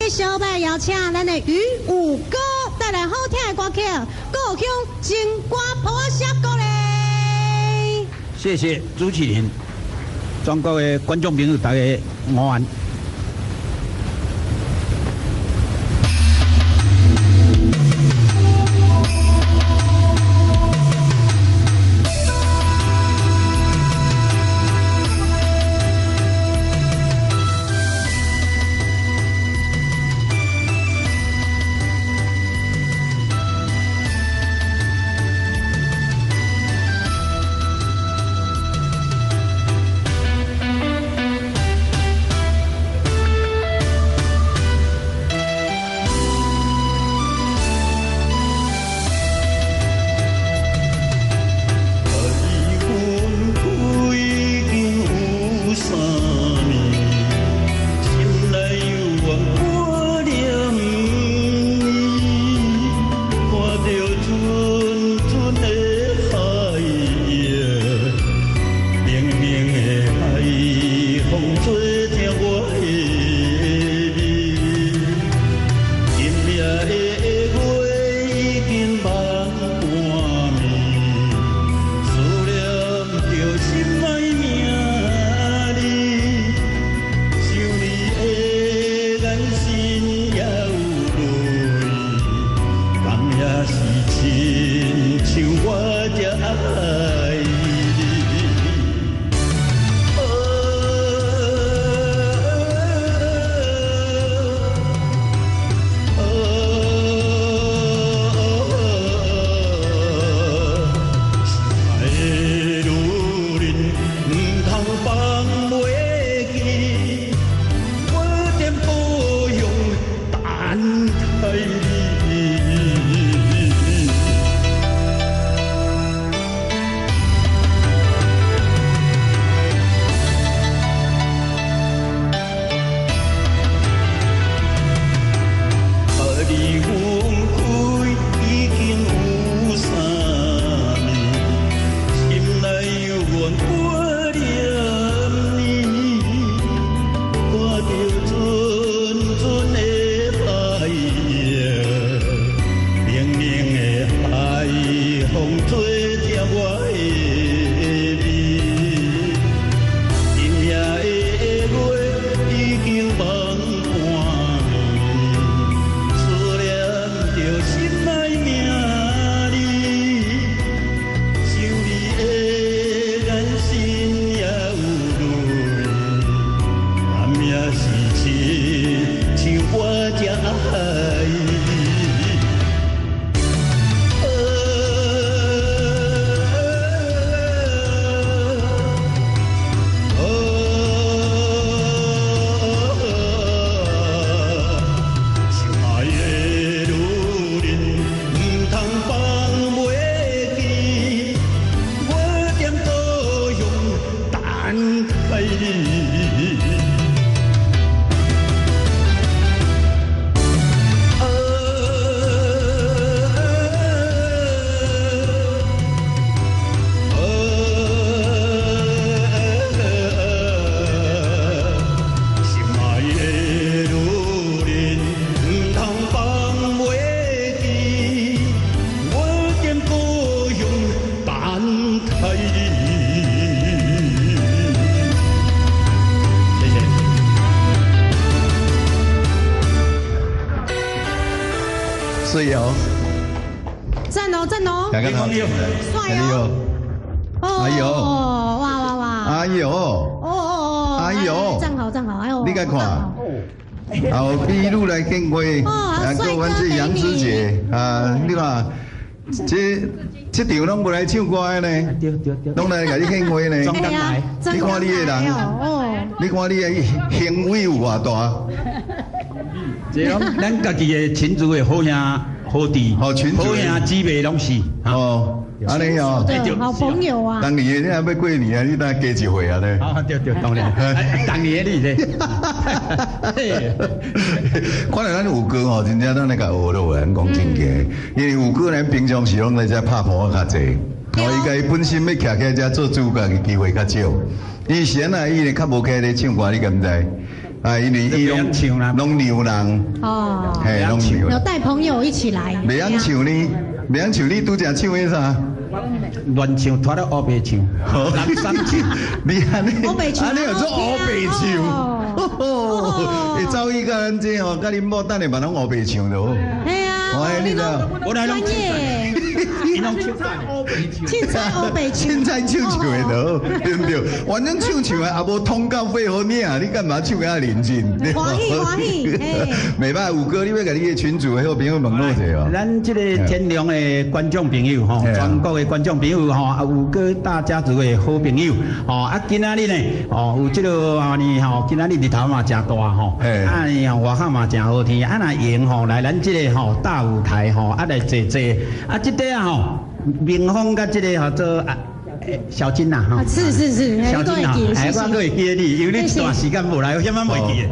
小白邀请咱的于武哥带来好听的歌曲，故乡情歌谱写歌嘞。谢谢主持人，全国的观众朋友大家午安。水哦，赞哦赞哦，看看他，帅哦，哎呦，哇哇哇，哎呦，哎呦，站好站好，哎呦，你该看，后壁路来献花，啊，过阮这杨子姐啊，你看，这场拢无来唱歌的呢，拢来甲你献花呢，你看你的人，你看你的行为有偌大。这拢咱家己的亲族的好兄好弟，好兄姊妹拢是。哦，安尼哦，好朋友啊。当年你还要过年啊，你当加一回啊咧。啊，对对，当然。当年你咧。看来咱五哥哦，真正咱来甲学落，咱讲真嘅，因为五哥咱平常时拢来遮拍盘较济，哦，伊家己本身要徛起遮做主角嘅机会较少。以前啊，伊咧较无开咧唱歌，你敢知？啊，因为伊拢牛人，哦，嘿，拢牛有人。带朋友一起来。袂晓唱呢，袂晓唱，你拄则唱迄啥？乱唱，拖到黑白唱，人三唱。你安尼，黑白唱安尼有做黑白哦唱，会走去甲咱这吼，甲恁某等下嘛拢黑白唱就好。哎呀，你知道？专业，伊拢凊彩黑白唱，凊彩黑白唱，凊彩唱唱的就好，对不对？反正唱唱的也无通告费好领，你干嘛唱遐认真？欢喜欢喜，哎，袂歹，五哥，你要甲你的群主的好朋友问落者哦。咱这个天良的观众朋友吼，全国的观众朋友吼，啊有个大家族的好朋友，吼啊今仔日呢，吼有这个呢吼，今仔日日头嘛真大吼，啊呢外口嘛真好天，啊若闲吼来咱这个吼大舞台吼，啊来坐坐，啊这个吼明峰甲这个吼做啊。小金呐，哈，是，小金啊，哎，我都会记得你，因为你一段时间无来，我险蛮袂记的。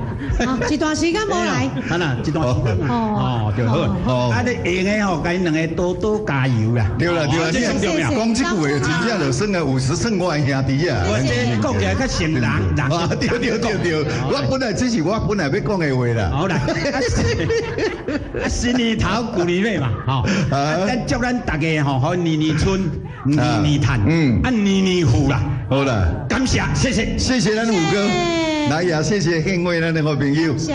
啊，一段时间无来。啊啦，一段时间哦，就好。哦，啊，你闲的吼，甲因两个多多加油啦。对啦，这上重要。讲这句话，真正就算了50算我兄弟啊。我这讲起来较成人。对，这是我本来要讲的话啦。好啦，新年头旧年尾嘛，吼，咱祝咱大家吼，好年年春，年年赚，啊年年富啦。好啦，感谢，谢谢咱五哥，来也谢谢献惠咱的好朋友。